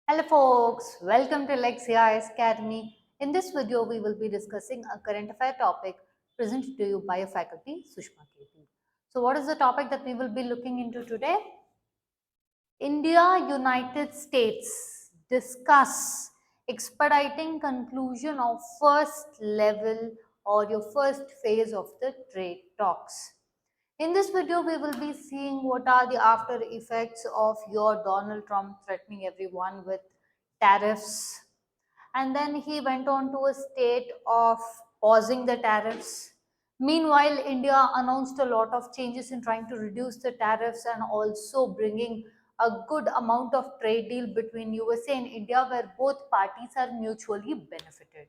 Hello folks, welcome to LexCIS Academy. In this video, we will be discussing a current affair topic presented to you by a faculty, Sushma Kirti. So what is the topic that we will be looking into today? India, United States discuss expediting conclusion of first level or your first phase of the trade talks. In this video, we will be seeing what are the after effects of your Donald Trump threatening everyone with tariffs. And then he went on to a state of pausing the tariffs. Meanwhile, India announced a lot of changes in trying to reduce the tariffs and also bringing a good amount of trade deal between USA and India where both parties are mutually benefited.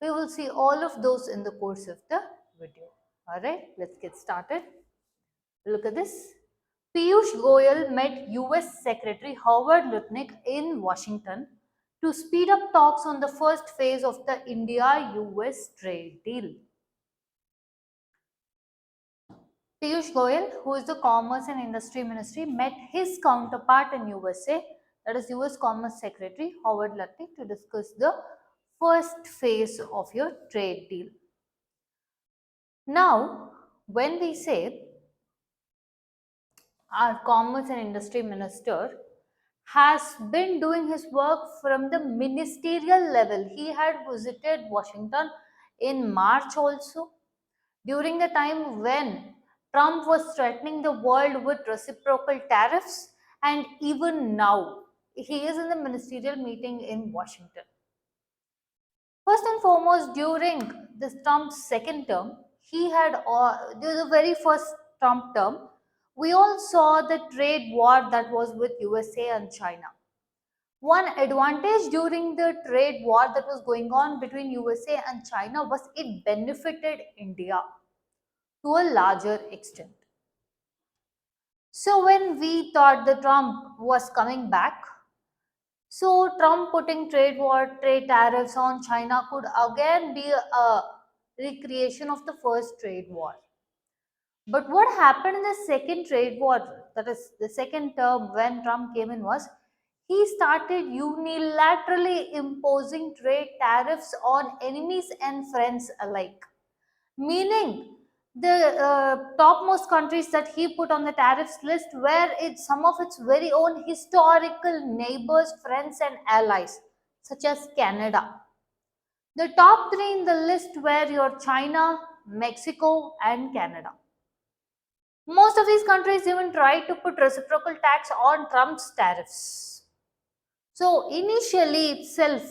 We will see all of those in the course of the video. Alright, let's get started. Look at this. Piyush Goyal met US Secretary Howard Lutnick in Washington to speed up talks on the first phase of the India-US trade deal. Piyush Goyal, who is the Commerce and Industry Ministry, met his counterpart in USA, that is US Commerce Secretary Howard Lutnick, to discuss the first phase of your trade deal. Now, when we say our Commerce and Industry Minister has been doing his work from the ministerial level. He had visited Washington in March also, during the time when Trump was threatening the world with reciprocal tariffs, and even now he is in the ministerial meeting in Washington. First and foremost, during this Trump's second term, he had the very first Trump term, we all saw the trade war that was with USA and China. One advantage during the trade war that was going on between USA and China was it benefited India to a larger extent. So when we thought the Trump was coming back, so Trump putting trade war, trade tariffs on China could again be a recreation of the first trade war. But what happened in the second trade war, that is the second term when Trump came in, was he started unilaterally imposing trade tariffs on enemies and friends alike. Meaning, the topmost countries that he put on the tariffs list were some of its very own historical neighbors, friends, and allies, such as Canada. The top three in the list were your China, Mexico, and Canada. Most of these countries even tried to put reciprocal tax on Trump's tariffs. So, initially itself,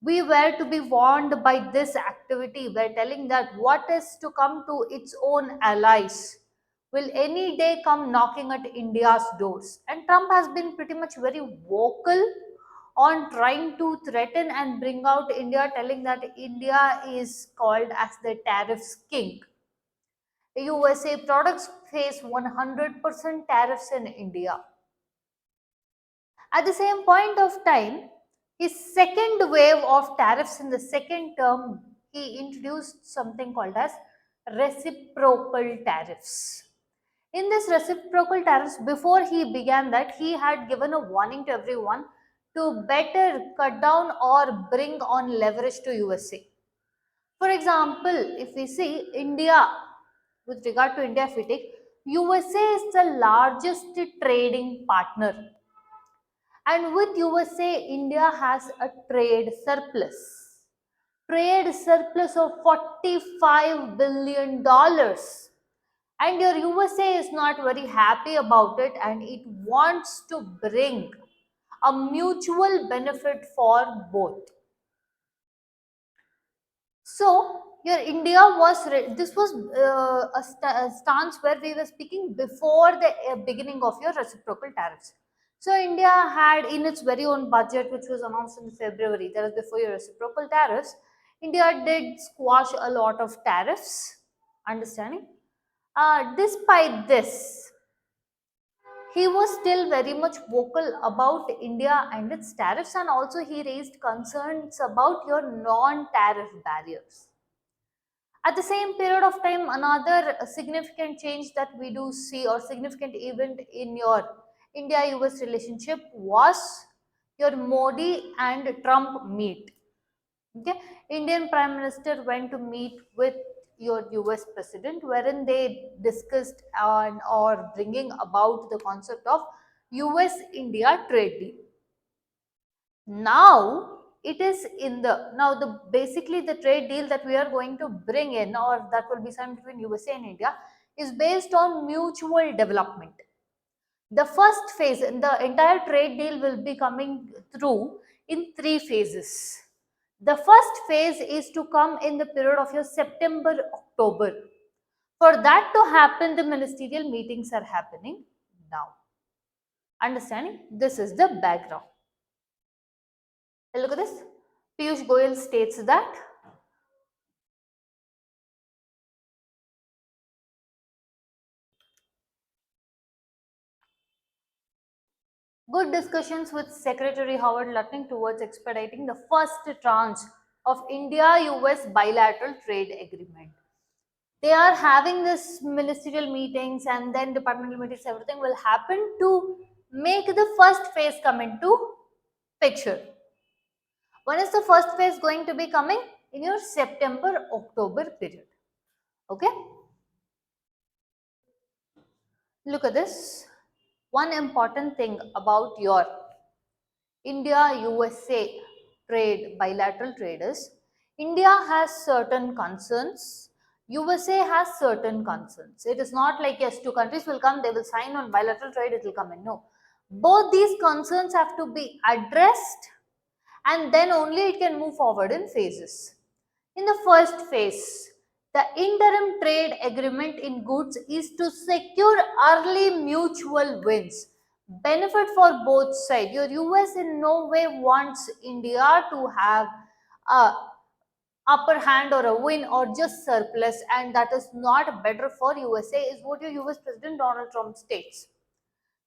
we were to be warned by this activity. We're telling that what is to come to its own allies will any day come knocking at India's doors. And Trump has been pretty much very vocal on trying to threaten and bring out India, telling that India is called as the tariffs king. USA products face 100% tariffs in India. At the same point of time, his second wave of tariffs in the second term, he introduced something called as reciprocal tariffs. In this reciprocal tariffs, before he began that, he had given a warning to everyone to better cut down or bring on leverage to USA. For example, if we see India, with regard to India, if we take USA is the largest trading partner, and with USA, India has a trade surplus of $45 billion. And your USA is not very happy about it and it wants to bring a mutual benefit for both. So, your India was, this was a stance where we were speaking before the beginning of your reciprocal tariffs. So, India had in its very own budget, which was announced in February, that was before your reciprocal tariffs, India did squash a lot of tariffs, understanding. Despite this, he was still very much vocal about India and its tariffs, and also he raised concerns about your non tariff barriers. At the same period of time, another significant change that we do see or significant event in your India US relationship was your Modi and Trump meet. Okay, Indian Prime Minister went to meet with your US President, wherein they discussed on or bringing about the concept of US India trade deal. Now it is in the now the basically the trade deal that we are going to bring in, or that will be signed between USA and India, is based on mutual development. The first phase, the entire trade deal will be coming through in three phases. The first phase is to come in the period of your September, October. For that to happen, the ministerial meetings are happening now. Understanding? This is the background. Look at this. Piyush Goyal states that good discussions with Secretary Howard Lutnick towards expediting the first tranche of India-US bilateral trade agreement. They are having this ministerial meetings and then departmental meetings, everything will happen to make the first phase come into picture. When is the first phase going to be coming? In your September October period. Okay, look at this. One important thing about your India USA trade bilateral trade is India has certain concerns, USA has certain concerns. It is not like yes, two countries will come, they will sign on bilateral trade, it will come in. No, both these concerns have to be addressed, and then only it can move forward in phases. In the first phase, the interim trade agreement in goods is to secure early mutual wins, benefit for both sides. Your US in no way wants India to have a upper hand or a win or just surplus, and that is not better for USA, is what your US President Donald Trump states.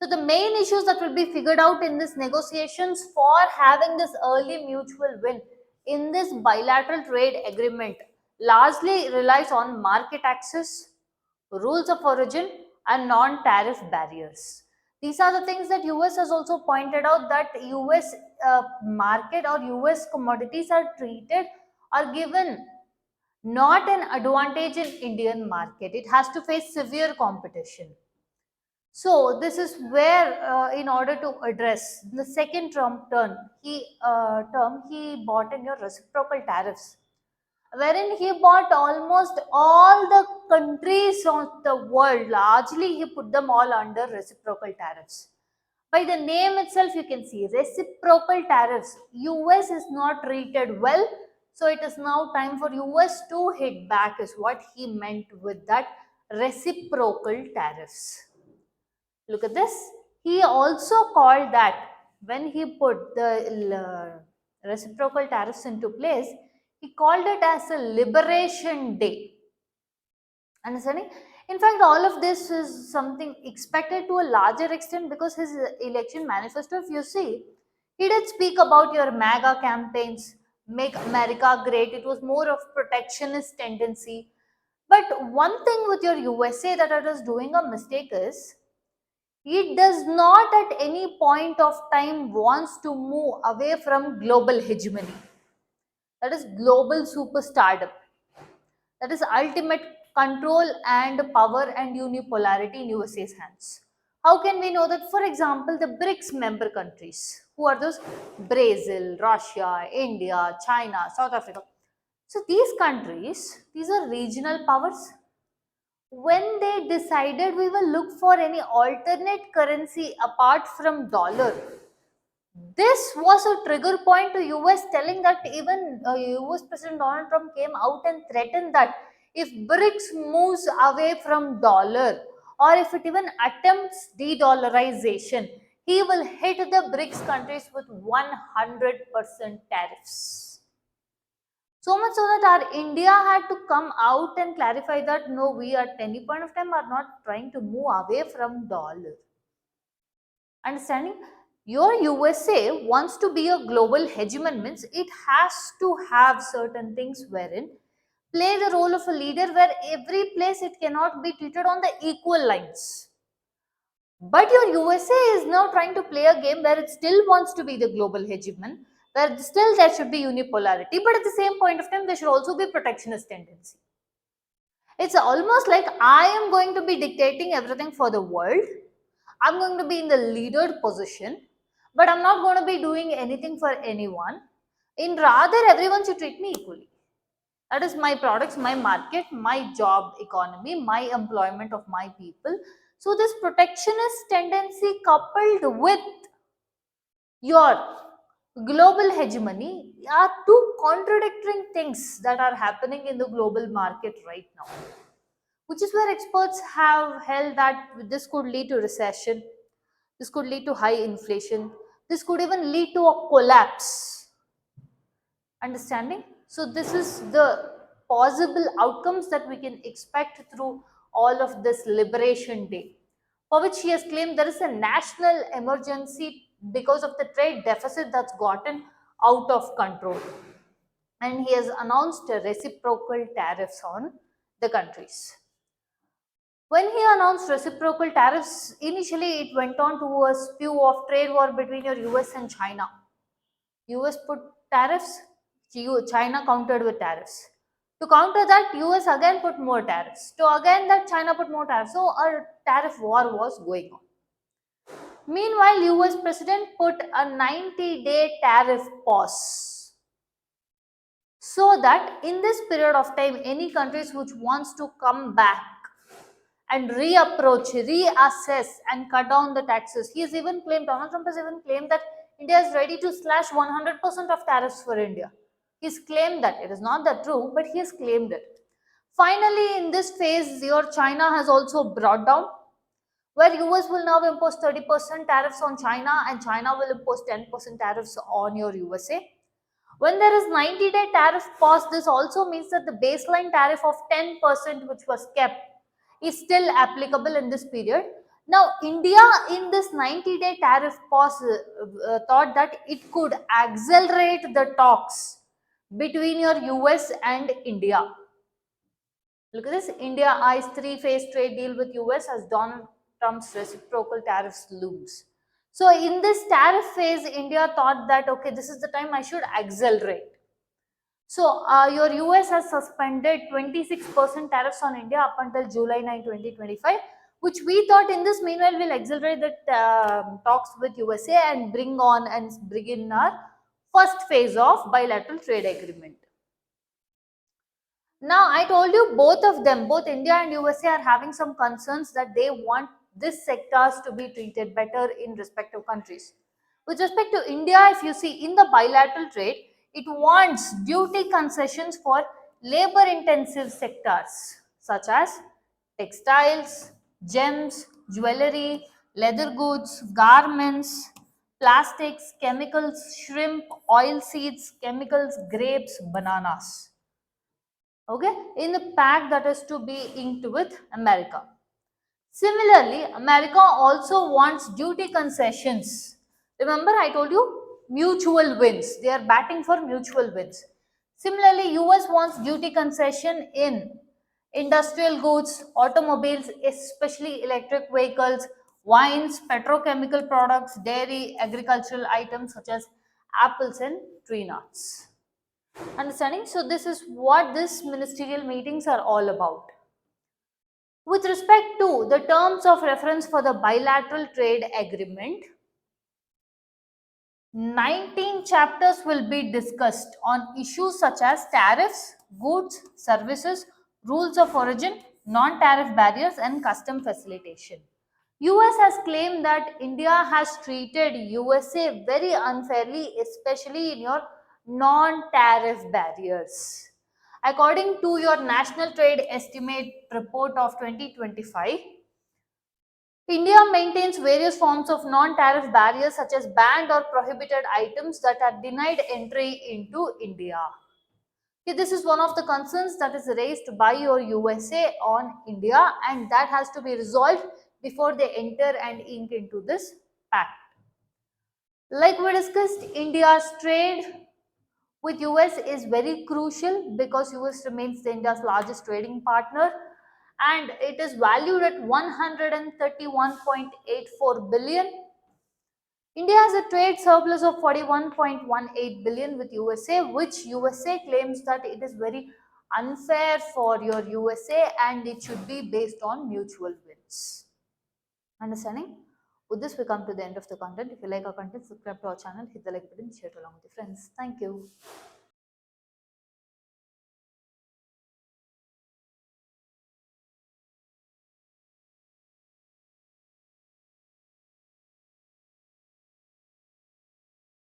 So the main issues that will be figured out in this negotiations for having this early mutual win in this bilateral trade agreement largely relies on market access, rules of origin, and non-tariff barriers. These are the things that US has also pointed out, that US market or US commodities are treated or given not an advantage in Indian market. It has to face severe competition. So this is where, in order to address the second term, he bought in your reciprocal tariffs, wherein he bought almost all the countries of the world. Largely, he put them all under reciprocal tariffs. By the name itself, you can see reciprocal tariffs. US is not treated well, so it is now time for US to hit back. Is what he meant with that reciprocal tariffs. Look at this. He also called that when he put the reciprocal tariffs into place, he called it as a liberation day. Understanding? In fact, all of this is something expected to a larger extent, because his election manifesto, if you see, he did speak about your MAGA campaigns, make America great. It was more of protectionist tendency. But one thing with your USA that it is doing a mistake is, it does not at any point of time wants to move away from global hegemony. That is global superstardom. That is ultimate control and power and unipolarity in USA's hands. How can we know that? For example, the BRICS member countries. Who are those? Brazil, Russia, India, China, South Africa. So these countries, these are regional powers. When they decided we will look for any alternate currency apart from dollar, this was a trigger point to US, telling that even US President Donald Trump came out and threatened that if BRICS moves away from dollar, or if it even attempts de-dollarization, he will hit the BRICS countries with 100% tariffs. So much so that our India had to come out and clarify that no, we at any point of time are not trying to move away from dollar. Understanding? Your USA wants to be a global hegemon, means it has to have certain things wherein play the role of a leader, where every place it cannot be treated on the equal lines. But your USA is now trying to play a game where it still wants to be the global hegemon, where still there should be unipolarity, but at the same point of time, there should also be protectionist tendency. It's almost like I am going to be dictating everything for the world. I'm going to be in the leader position, but I'm not going to be doing anything for anyone. In rather, everyone should treat me equally. That is my products, my market, my job economy, my employment of my people. So, this protectionist tendency coupled with your global hegemony are two contradicting things that are happening in the global market right now, which is where experts have held that this could lead to recession, this could lead to high inflation, this could even lead to a collapse. Understanding? So, this is the possible outcomes that we can expect through all of this Liberation Day, for which he has claimed there is a national emergency because of the trade deficit that's gotten out of control. And he has announced reciprocal tariffs on the countries. When he announced reciprocal tariffs, initially it went on to a spew of trade war between your US and China. US put tariffs, China countered with tariffs. To counter that, US again put more tariffs. To again that, China put more tariffs. So a tariff war was going on. Meanwhile, US President put a 90-day tariff pause, so that in this period of time, any countries which wants to come back and reapproach, reassess, and cut down the taxes. He has even claimed, Donald Trump has even claimed that India is ready to slash 100% of tariffs for India. He's claimed that. It is not that true, but he has claimed it. Finally, in this phase, your China has also brought down, where US will now impose 30% tariffs on China and China will impose 10% tariffs on your USA. When there is 90-day tariff pause, this also means that the baseline tariff of 10% which was kept is still applicable in this period. Now, India in this 90-day tariff pause thought that it could accelerate the talks between your US and India. Look at this, India eyes three-phase trade deal with US as Donald Trump's reciprocal tariffs looms. So in this tariff phase, India thought that, okay, this is the time I should accelerate. So your US has suspended 26% tariffs on India up until July 9, 2025, which we thought in this meanwhile will accelerate the talks with USA and bring in our first phase of bilateral trade agreement. Now, I told you both of them, both India and USA, are having some concerns that they want this sectors to be treated better in respective countries. With respect to India, if you see in the bilateral trade, it wants duty concessions for labor intensive sectors such as textiles, gems, jewelry, leather goods, garments, plastics, chemicals, shrimp, oil seeds, chemicals, grapes, bananas, okay, in the pact that is to be inked with America. Similarly, America also wants duty concessions. Remember, I told you mutual wins, they are batting for mutual wins. Similarly, US wants duty concession in industrial goods, automobiles, especially electric vehicles, wines, petrochemical products, dairy, agricultural items such as apples and tree nuts. Understanding? So, this is what this ministerial meetings are all about. With respect to the terms of reference for the bilateral trade agreement, 19 chapters will be discussed on issues such as tariffs, goods, services, rules of origin, non tariff barriers, and custom facilitation. US has claimed that India has treated USA very unfairly, especially in your non-tariff barriers. According to your National Trade Estimate report of 2025, India maintains various forms of non-tariff barriers such as banned or prohibited items that are denied entry into India. Okay, this is one of the concerns that is raised by your USA on India, and that has to be resolved before they enter and ink into this pact. Like we discussed, India's trade with US is very crucial because US remains India's largest trading partner, and it is valued at 131.84 billion. India has a trade surplus of 41.18 billion with USA, which USA claims that it is very unfair for your USA and it should be based on mutual wins. Understanding? With this, we come to the end of the content. If you like our content, subscribe to our channel, hit the like button, share it along with your friends. Thank you.